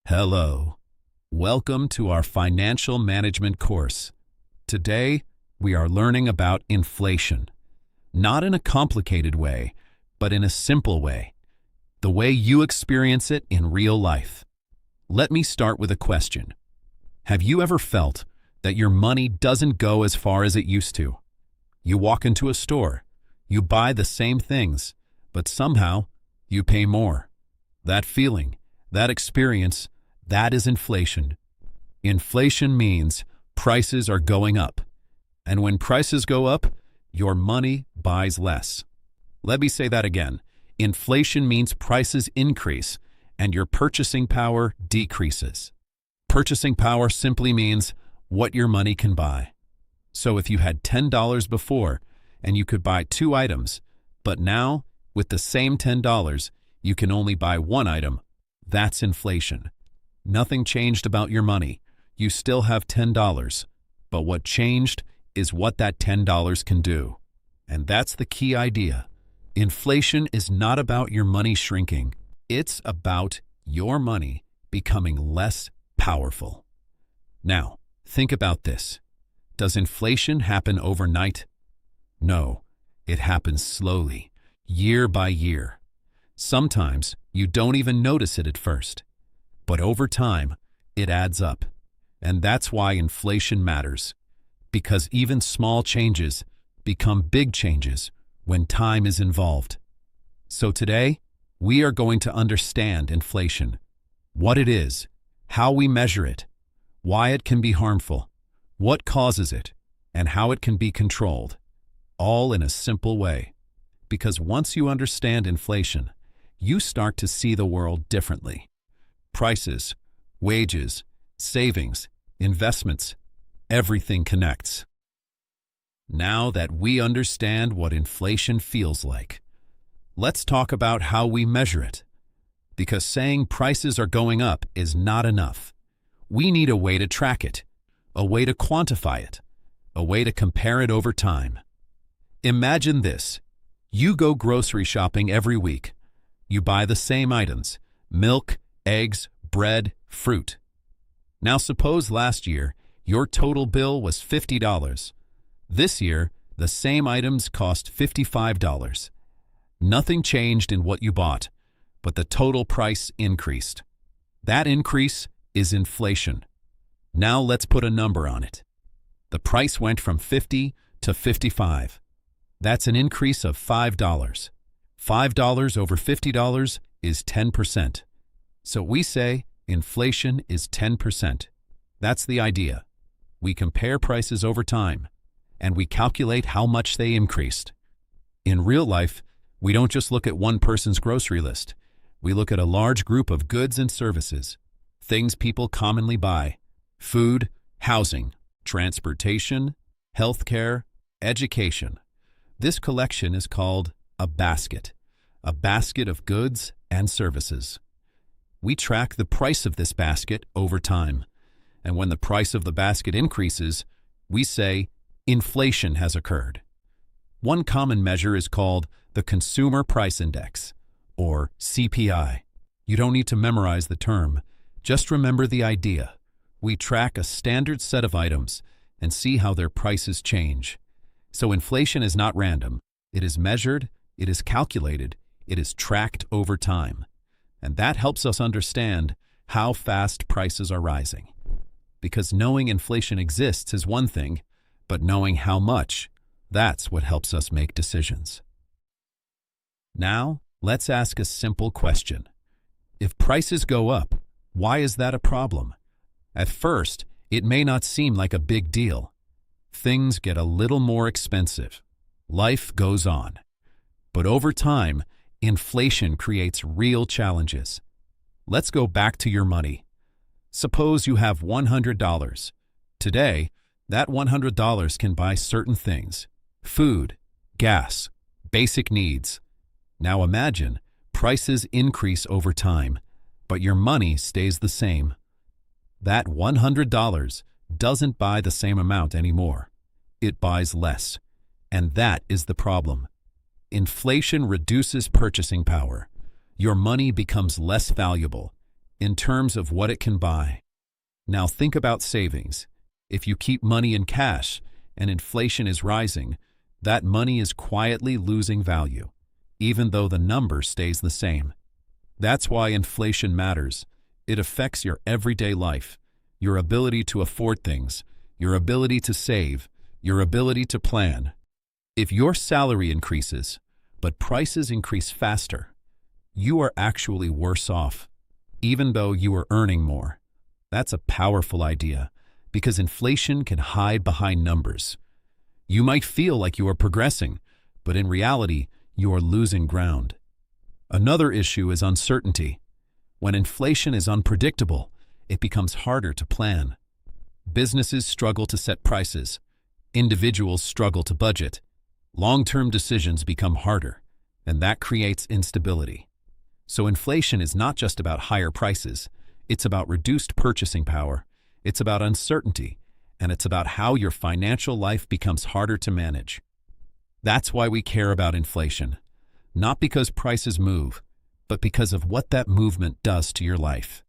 Hello. Welcome to our financial management course. Today, we are learning about inflation. Not in a complicated way, but in a simple way. The way you experience it in real life. Let me start with a question. Have you ever felt that your money doesn't go as far as it used to? You walk into a store, you buy the same things, but somehow you pay more. That feeling, that experience, that is inflation. Inflation means prices are going up. And when prices go up, your money buys less. Let me say that again. Inflation means prices increase and your purchasing power decreases. Purchasing power simply means what your money can buy. So if you had $10 before and you could buy 2 items, but now with the same $10, you can only buy 1 item, that's inflation. Nothing changed about your money. You still have $10, but what changed is what that $10 can do. And that's the key idea. Inflation is not about your money shrinking. It's about your money becoming less powerful. Now, think about this. Does inflation happen overnight? No, it happens slowly, year by year. Sometimes you don't even notice it at first. But over time, it adds up. And that's why inflation matters. Because even small changes become big changes when time is involved. So today, we are going to understand inflation. What it is, how we measure it, why it can be harmful, what causes it, and how it can be controlled. All in a simple way. Because once you understand inflation, you start to see the world differently. Prices, wages, savings, investments, everything connects. Now that we understand what inflation feels like, let's talk about how we measure it. Because saying prices are going up is not enough. We need a way to track it, a way to quantify it, a way to compare it over time. Imagine this. You go grocery shopping every week. You buy the same items: milk, eggs, bread, fruit. Now suppose last year your total bill was $50. This year, the same items cost $55. Nothing changed in what you bought, but the total price increased. That increase is inflation. Now let's put a number on it. The price went from $50 to $55. That's an increase of $5. $5 over $50 is 10%. So we say inflation is 10%. That's the idea. We compare prices over time, and we calculate how much they increased. In real life, we don't just look at one person's grocery list. We look at a large group of goods and services, things people commonly buy: food, housing, transportation, healthcare, education. This collection is called a basket of goods and services. We track the price of this basket over time, and when the price of the basket increases, we say inflation has occurred. One common measure is called the Consumer Price Index, or CPI. You don't need to memorize the term. Just remember the idea. We track a standard set of items and see how their prices change. So inflation is not random. It is measured, it is calculated, it is tracked over time. And that helps us understand how fast prices are rising. Because knowing inflation exists is one thing, but knowing how much, that's what helps us make decisions. Now, let's ask a simple question. If prices go up, why is that a problem? At first, it may not seem like a big deal. Things get a little more expensive. Life goes on. But over time, inflation creates real challenges. Let's go back to your money. Suppose you have $100. Today, that $100 can buy certain things: food, gas, basic needs. Now imagine prices increase over time, but your money stays the same. That $100 doesn't buy the same amount anymore. It buys less. And that is the problem. Inflation reduces purchasing power. Your money becomes less valuable. in terms of what it can buy. Now think about savings. If you keep money in cash and inflation is rising, that money is quietly losing value, even though the number stays the same. That's why inflation matters. It affects your everyday life, your ability to afford things, your ability to save, your ability to plan. If your salary increases, but prices increase faster, you are actually worse off, even though you are earning more. That's a powerful idea, because inflation can hide behind numbers. You might feel like you are progressing, but in reality, you are losing ground. Another issue is uncertainty. When inflation is unpredictable, it becomes harder to plan. Businesses struggle to set prices. Individuals struggle to budget. Long-term decisions become harder, and that creates instability. So inflation is not just about higher prices. It's about reduced purchasing power. It's about uncertainty, and it's about how your financial life becomes harder to manage. That's why we care about inflation, not because prices move, but because of what that movement does to your life.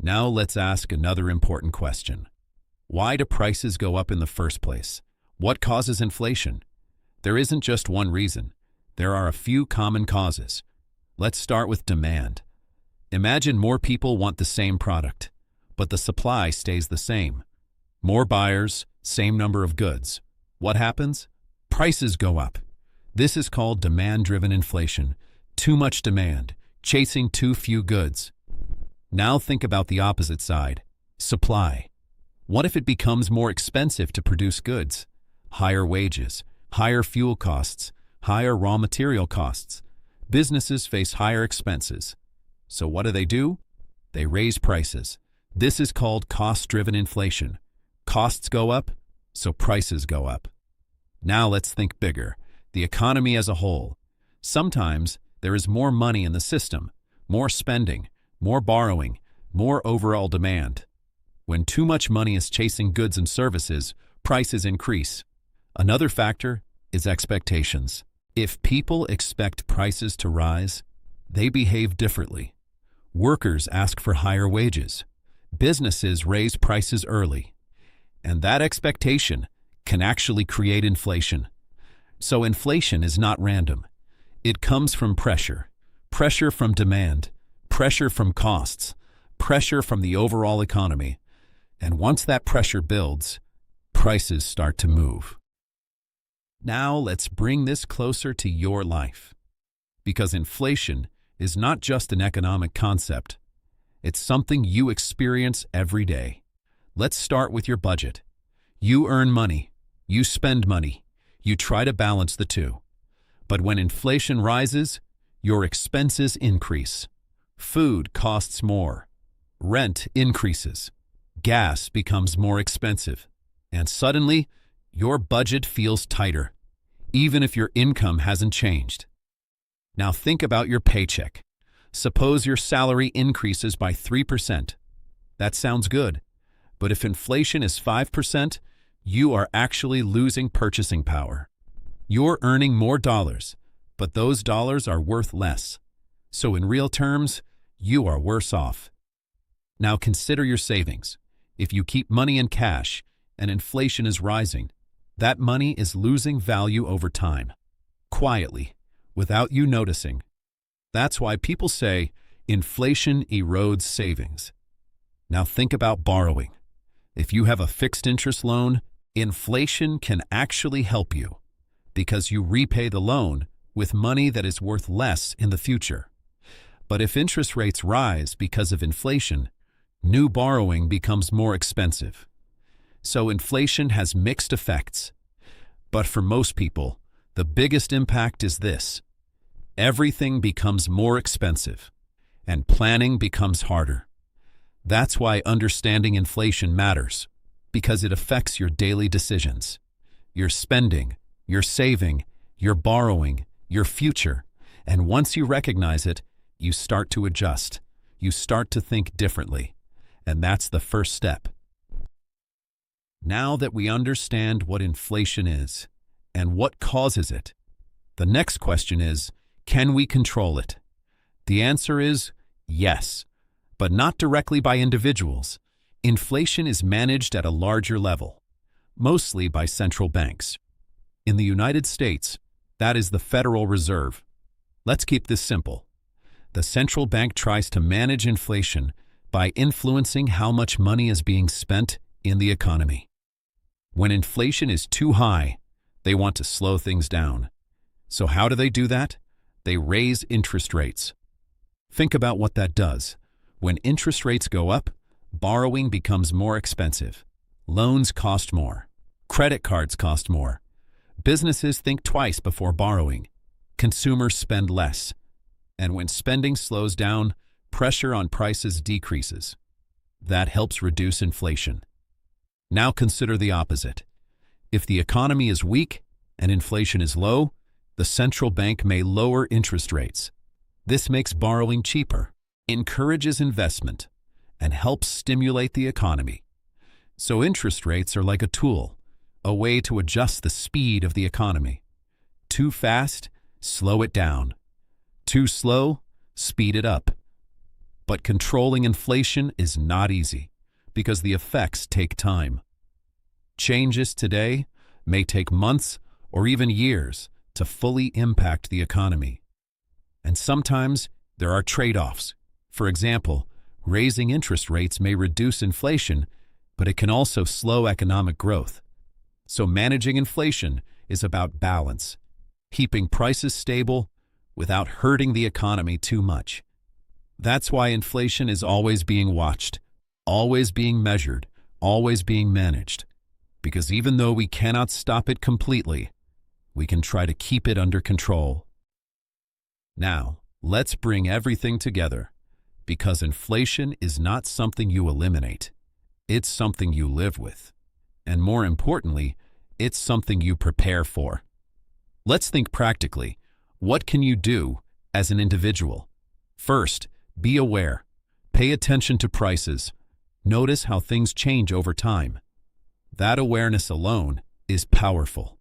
Now let's ask another important question. Why do prices go up in the first place? What causes inflation? There isn't just one reason. There are a few common causes. Let's start with demand. Imagine more people want the same product, but the supply stays the same. More buyers, same number of goods. What happens? Prices go up. This is called demand-driven inflation. Too much demand, chasing too few goods. Now think about the opposite side, supply. What if it becomes more expensive to produce goods? Higher wages, higher fuel costs, higher raw material costs. Businesses face higher expenses. So what do? They raise prices. This is called cost-driven inflation. Costs go up, so prices go up. Now let's think bigger, the economy as a whole. Sometimes there is more money in the system, more spending, more borrowing, more overall demand. When too much money is chasing goods and services, prices increase. Another factor is expectations. If people expect prices to rise, they behave differently. Workers ask for higher wages. Businesses raise prices early. And that expectation can actually create inflation. So inflation is not random. It comes from pressure. Pressure from demand. Pressure from costs. Pressure from the overall economy. And once that pressure builds, prices start to move. Now let's bring this closer to your life. Because inflation is not just an economic concept. It's something you experience every day. Let's start with your budget. You earn money. You spend money. You try to balance the two. But when inflation rises, your expenses increase. Food costs more. Rent increases. Gas becomes more expensive. And suddenly, your budget feels tighter, even if your income hasn't changed. Now think about your paycheck. Suppose your salary increases by 3%. That sounds good. But if inflation is 5%, you are actually losing purchasing power. You're earning more dollars, but those dollars are worth less. So in real terms, you are worse off. Now consider your savings. If you keep money in cash and inflation is rising, that money is losing value over time, quietly, without you noticing. That's why people say inflation erodes savings. Now think about borrowing. If you have a fixed interest loan, inflation can actually help you because you repay the loan with money that is worth less in the future. But if interest rates rise because of inflation, new borrowing becomes more expensive. So inflation has mixed effects. But for most people, the biggest impact is this. Everything becomes more expensive, and planning becomes harder. That's why understanding inflation matters, because it affects your daily decisions, your spending, your saving, your borrowing, your future. And once you recognize it, you start to adjust. You start to think differently. And that's the first step. Now that we understand what inflation is and what causes it, the next question is, can we control it? The answer is Yes, but not directly by individuals. Inflation is managed at a larger level, mostly by central banks. In the United States, that is the Federal Reserve. Let's keep this simple. The central bank tries to manage inflation by influencing how much money is being spent in the economy. When inflation is too high, they want to slow things down. So how do they do that? They raise interest rates. Think about what that does. When interest rates go up, borrowing becomes more expensive. Loans cost more. Credit cards cost more. Businesses think twice before borrowing. Consumers spend less. And when spending slows down, pressure on prices decreases. That helps reduce inflation. Now consider the opposite. If the economy is weak and inflation is low, the central bank may lower interest rates. This makes borrowing cheaper, encourages investment, and helps stimulate the economy. So interest rates are like a tool, a way to adjust the speed of the economy. Too fast, slow it down. Too slow, speed it up. But controlling inflation is not easy because the effects take time. Changes today may take months or even years to fully impact the economy. And sometimes there are trade-offs. For example, raising interest rates may reduce inflation, but it can also slow economic growth. So managing inflation is about balance, keeping prices stable without hurting the economy too much. That's why inflation is always being watched, always being measured, always being managed. Because even though we cannot stop it completely, we can try to keep it under control. Now, let's bring everything together, because inflation is not something you eliminate. It's something you live with. And more importantly, it's something you prepare for. Let's think practically. What can you do as an individual? First, be aware. Pay attention to prices. Notice how things change over time. That awareness alone is powerful,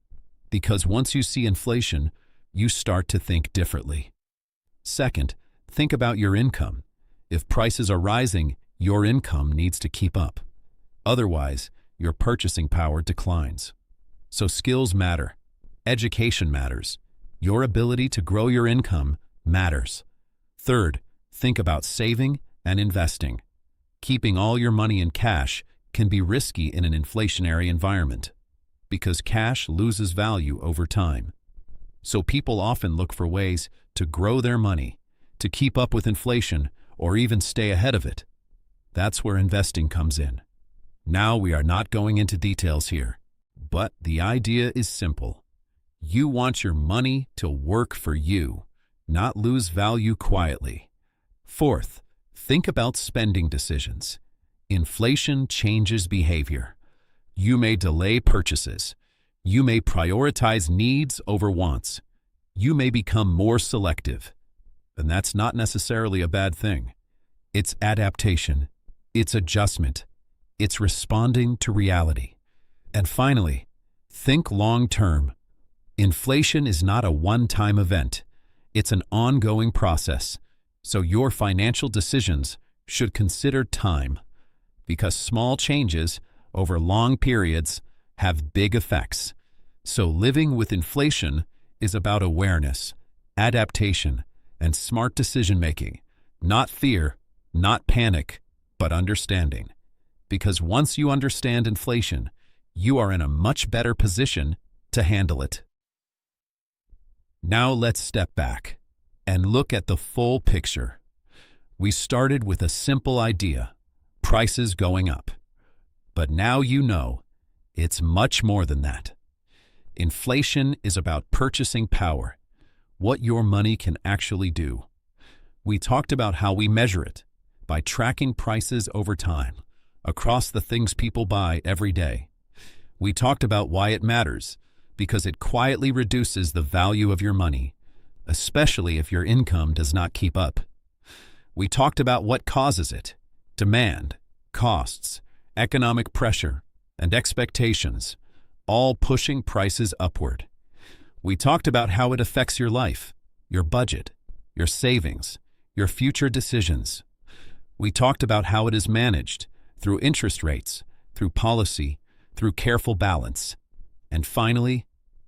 because once you see inflation, you start to think differently. Second, think about your income. If prices are rising, your income needs to keep up. Otherwise, your purchasing power declines. So skills matter. Education matters. Your ability to grow your income matters. Third, think about saving and investing. Keeping all your money in cash can be risky in an inflationary environment because cash loses value over time. So people often look for ways to grow their money, to keep up with inflation, or even stay ahead of it. That's where investing comes in. Now we are not going into details here, but the idea is simple. You want your money to work for you, not lose value quietly. Fourth, think about spending decisions. Inflation changes behavior. You may delay purchases. You may prioritize needs over wants. You may become more selective. And that's not necessarily a bad thing. It's adaptation. It's adjustment. It's responding to reality. And finally, think long-term. Inflation is not a one-time event. It's an ongoing process. So your financial decisions should consider time, because small changes over long periods have big effects. So living with inflation is about awareness, adaptation, and smart decision-making, not fear, not panic, but understanding. Because once you understand inflation, you are in a much better position to handle it. Now let's step back and look at the full picture. We started with a simple idea, prices going up. But now you know, it's much more than that. Inflation is about purchasing power, what your money can actually do. We talked about how we measure it, by tracking prices over time, across the things people buy every day. We talked about why it matters, because it quietly reduces the value of your money, especially if your income does not keep up. We talked about what causes it: demand, costs, economic pressure, and expectations, all pushing prices upward. We talked about how it affects your life, your budget, your savings, your future decisions. We talked about how it is managed, through interest rates, through policy, through careful balance. And finally,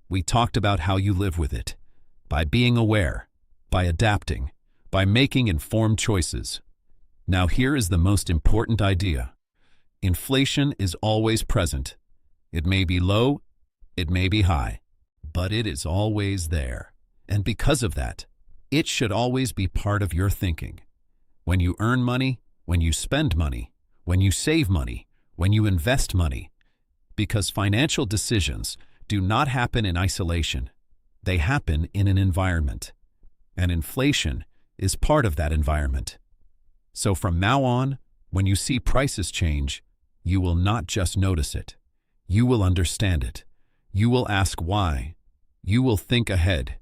we talked about how you live with it, by being aware, by adapting, by making informed choices. Now here is the most important idea. Inflation is always present. It may be low, it may be high, but it is always there. And because of that, it should always be part of your thinking. When you earn money, when you spend money, when you save money, when you invest money. Because financial decisions do not happen in isolation. They happen in an environment. And inflation is part of that environment. So from now on, when you see prices change, you will not just notice it. You will understand it. You will ask why. You will think ahead.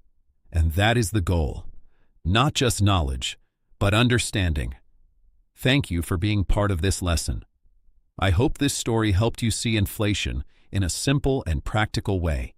And that is the goal. Not just knowledge, but understanding. Thank you for being part of this lesson. I hope this story helped you see inflation in a simple and practical way.